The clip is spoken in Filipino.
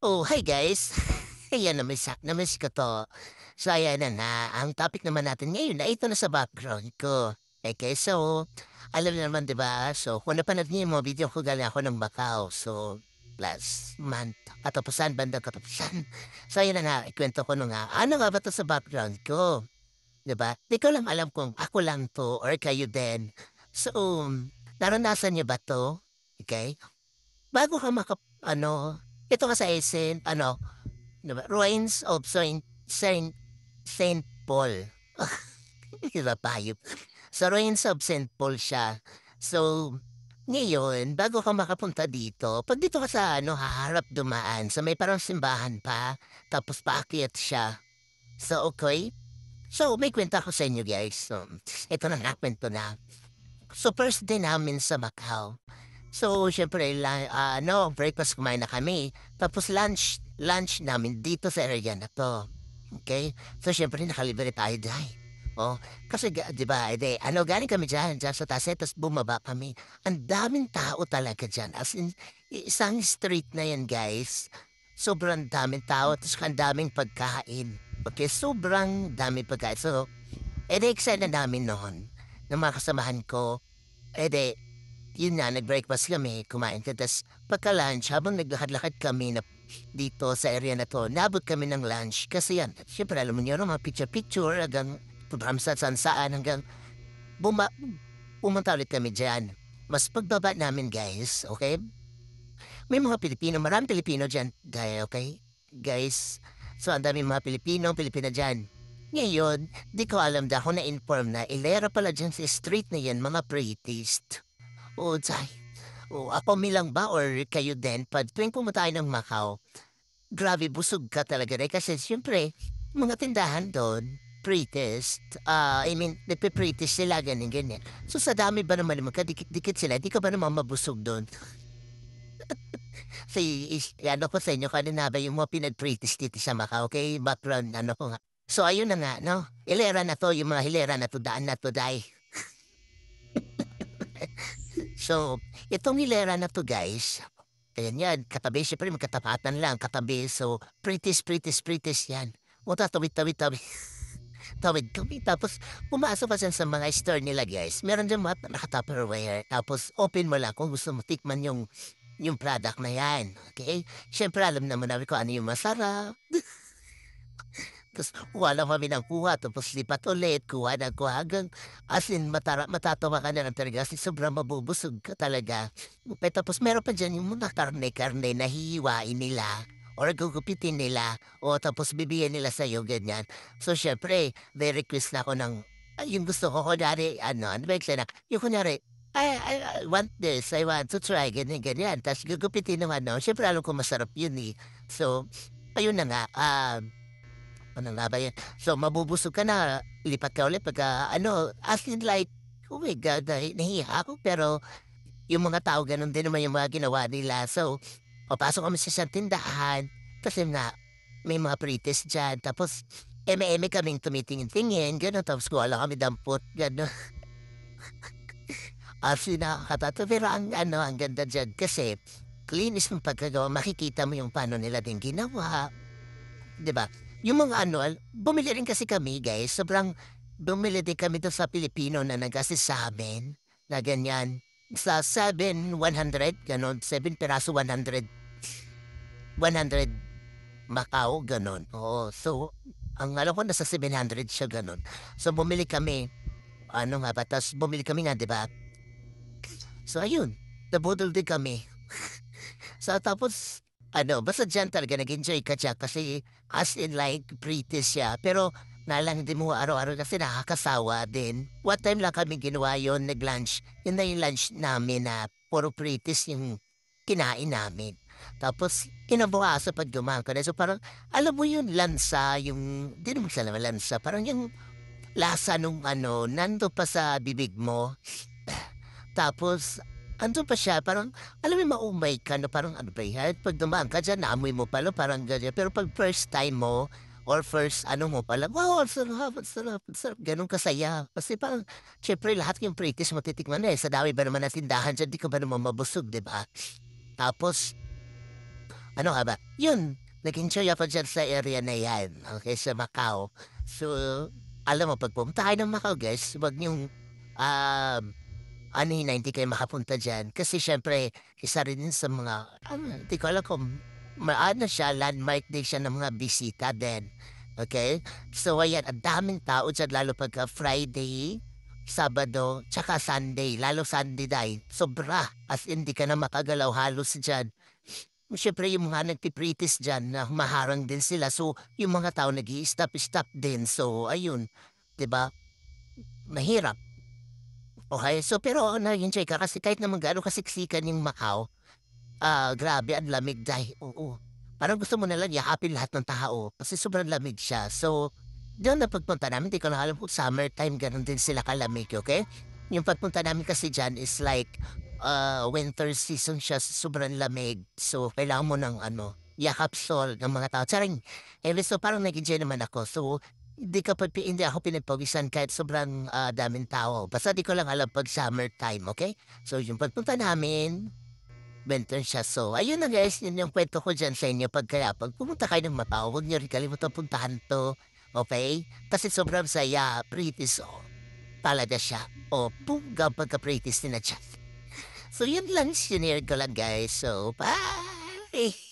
Oh, hi guys. Ayan, na-miss ko 'to. So ayan na nga, ang topic naman natin ngayon ay ito na sa background ko. Okay, so alam niyo naman 'di ba, so kung napanood niyo yung mga video ko galing ako ng Macau. So last month, bandang katapusan. So ayun na nga, ikuwento ko na nga, ano nga ba 'to sa background ko, 'di ba? 'Di ko lang alam kung ako lang 'to or kayo din. So, naranasan niyo ba 'to? Okay. Bago ka ano, ito kasi ano, 'di ba, Ruins of Saint Paul. Hirap hayop. Sa Ruins of Saint Paul siya. So, ngayon bago ka makapunta dito, 'pag dito ka sa ano, haharap dumaan sa may parang simbahan pa, tapos paakyat siya. So, okey. So, may kuwento ako sa inyo guys. So, ito na nga, kuwento na. So, first day namin sa Macau. So, siyempre ano, breakfast kumain na kami. Tapos lunch namin dito sa area na 'to, okey? So, siyempre nakalibre tayo diyan. Oh, kasi 'di ba, ano, galing kami diyan sa taas tapos bumaba kami. Ang daming tao talaga diyan, as in isang street na 'yan guys. Sobrang daming tao ta's ang daming pagkain. Okey, sobrang daming pagkain. So, excited namin noon ng mga kasamahan ko. Edi yun nga, nag-breakfast kami, kumain ka, tas pagka-lunch habang naglakad-lakad kami na dito sa area na 'to, naabot kami ng lunch kasi yan, siyempre alam mo niyo mga picture-picture hanggang kung saan hanggang buma pumunta ulit kami diyan. Mas pagbaba namin guys, okay. May mga Pilipino, maraming Pilipino diyan, okey, guys. So, ang daming mga Pilipino, Pilipina diyan. Ngayon, 'di ko alam kung na-inform na ilera pala diyan sa street na 'yan mga priest. Oo, tsay ako mi lang ba or kayo din 'pag tuwing pumunta tayo ng Macau, grabe busog ka talaga rin kasi siyempre mga tindahan do'n pretest, I mean nagpe-pretest sila ganyan, ganyan. So sa dami ba naman magkadikit-dikit sila, 'di ka ba naman mabusog do'n? Ano ko sa inyo kanina ba yung mga pinag-pretest dito sa Macau, okey, background ano ko nga. So ayun na nga 'no, hilera na 'to, yung mga hilera na 'to, daan na 'to, day. So, itong hilera na 'to guys, ayan yan, katabi siyempre magkatapatan lang, katabi. So, pretest 'yan. O tatawid tawid kami tapos pumasok ka diyan sa mga store nila guys, meron diyang mga naka-Tupperware tapos open mo lang kung gusto mo tikman yung product na 'yan, okey? Siyempre alam naman namin kung ano yung masarap. Tapos kuha lang kami ng kuha tapos lipat ulit, kuha ng kuha hanggang as in matatawa ka na lang talaga kasi sobrang mabubusog ka talaga. Tapos meron pa diyan yung mga karne-karne na hihiwain nila or gugupitin nila o tapos bibigyan nila sa'yo, ganyan. So siyempre may request na ako ng yung gusto ko kunyari ano ba yung klinak yung kunyari, I want this, I want to try, ganyan, ganyan. Tapos gugupitin ng ano, siyempre alam ko masarap yun, eh. So, ayun na nga, ano nga ba 'yan? So, mabubusog ka na, lipat ka ulit pagka ano, as in like, oh my God, nahiya ako pero yung mga tao gano'n din naman yung mga ginawa nila. So, papasok kami sa isang tindahan kasi nga may mga pre-test diyan tapos eme-eme kaming tumitingin-tingin gano'n tapos kuha lang kami dampot gano'n. As in nakakatawa pero ang ano, ang ganda diyan kasi linis ng pagkagawa, makikita mo yung paano nila din ginawa. 'Di ba? Yung mga ano, bumili rin kasi kami guys, sobrang bumili din kami dun sa Pilipino na nag-assist sa'min na ganyan. Sa 7, 100 gano'n, 7 piraso, 100 Macao gano'n, oo. So, ang alam ko nasa 700 siya gano'n. So, bumili kami, ano nga ba, ta's bumili kami nga 'di ba? So ayun, nabudol din kami. So tapos ano, basta diyan talaga nag-enjoy ka diyan kasi as in like pretty siya. Pero nga lang hindi mo araw-araw kasi nakakasawa din. One time lang kami ginawa yon nag-lunch. Yun na yung lunch namin na puro pretties yung kinain namin. Tapos kinabukasan pag dumaan ka na, so parang alam mo yun lansa, yung di naman siya naman lansa, parang yung lasa nung ano, nandun pa sa bibig mo. Tapos andun pa siya parang alam mo yung maumay ka na parang ano ba yan, 'pag dumaan ka diyan naamoy mo pala parang ganyan. Pero 'pag first time mo or first ano mo pala, wow ang sarap, gano'n kasaya. Kasi parang siyempre lahat yung pre-taste mo titikman na, eh, sa dami ba naman ng tindahan diyan, 'di ka ba naman mabusog, 'di ba? Tapos Ano nga ba? Yun, nag-enjoy ako diyan sa area na yan, okey, sa Macau. So, alam mo 'pag pumunta kayo ng Macau guys, wag niyong, um, anuhin na hindi kayo makapunta diyan kasi siyempre isa rin yun sa mga di ko alam kung maano siya, landmark din siya ng mga bisita din, okey? So ayan, ang daming tao diyan lalo pagka Friday, Sabado, tsaka Sunday, lalo Sunday dahil sobra, as in di ka na makagalaw halos diyan. Siyempre yung mga nagpi-practice diyan na humaharang din sila, so yung mga tao nag-i-stop-stop din. So ayun, 'di ba, mahirap. Okey, so pero na-enjoy ka kasi kahit naman gaano kasiksikan yung Macau, grabe ang lamig dahil oo, parang gusto mo nalang yakapin lahat ng tao kasi sobrang lamig siya. So, doon na pagpunta namin di ko na alam kung summertime gano'n din sila kalamig, okey? Yung pagpunta namin kasi diyan is like, winter season siya, sobrang lamig. So, kailangan mo ng ano, yakap sol ng mga tao, charing! Anyway, so parang nag-enjoy naman ako. So, hindi ako pinagpawisan kahit sobrang, daming tao. Basta di ko lang alam 'pag summertime, okey? So, yung pagpunta namin winter siya. So, ayun na guys, yun yung kwento ko diyan sa inyo 'pag pumunta kayo ng Macau, huwag niyo rin kalimutang puntahan 'to, okey? Kasi sobrang saya, pretty so talaga siya. O bonggang pagka-pretty ni na diyan. So, yun lang, shinare ko lang guys. So, bye!